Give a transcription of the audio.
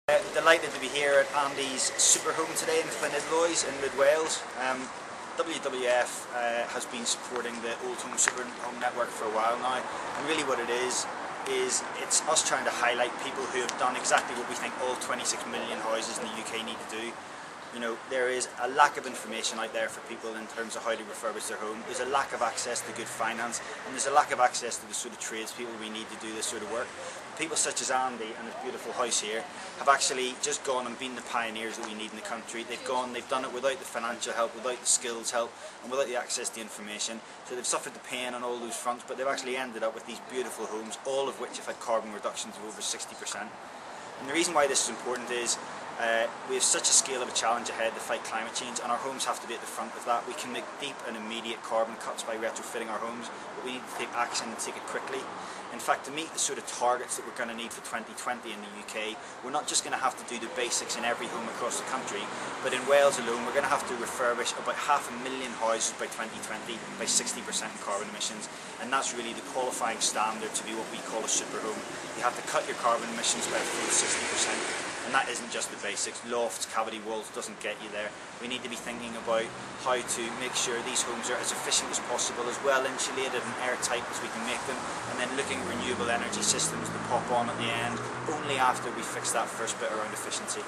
Delighted to be here at Andy's SuperHome today in Llanidloes in mid-Wales. WWF has been supporting the Old Home SuperHome network for a while now, and really what it is it's us trying to highlight people who have done exactly what we think all 26 million houses in the UK need to do. You know, there is a lack of information out there for people in terms of how to refurbish their home. There's a lack of access to good finance, and there's a lack of access to the sort of tradespeople we need to do this sort of work. People such as Andy and his beautiful house here have actually just gone and been the pioneers that we need in the country. They've done it without the financial help, without the skills help, and without the access to information. So they've suffered the pain on all those fronts, but they've actually ended up with these beautiful homes, all of which have had carbon reductions of over 60%. And the reason why this is important is we have such a scale of a challenge ahead to fight climate change, and our homes have to be at the front of that. We can make deep and immediate carbon cuts by retrofitting our homes, but we need to take action and take it quickly. In fact, to meet the sort of targets that we're going to need for 2020 in the UK, we're not just going to have to do the basics in every home across the country, but in Wales alone we're going to have to refurbish about 500,000 houses by 2020 by 60% in carbon emissions, and that's really the qualifying standard to be what we call a super home. You have to cut your carbon emissions by a full 60%. And that isn't just the basics. Lofts, cavity walls doesn't get you there. We need to be thinking about how to make sure these homes are as efficient as possible, as well insulated and airtight as we can make them, and then looking at renewable energy systems to pop on at the end, only after we fix that first bit around efficiency.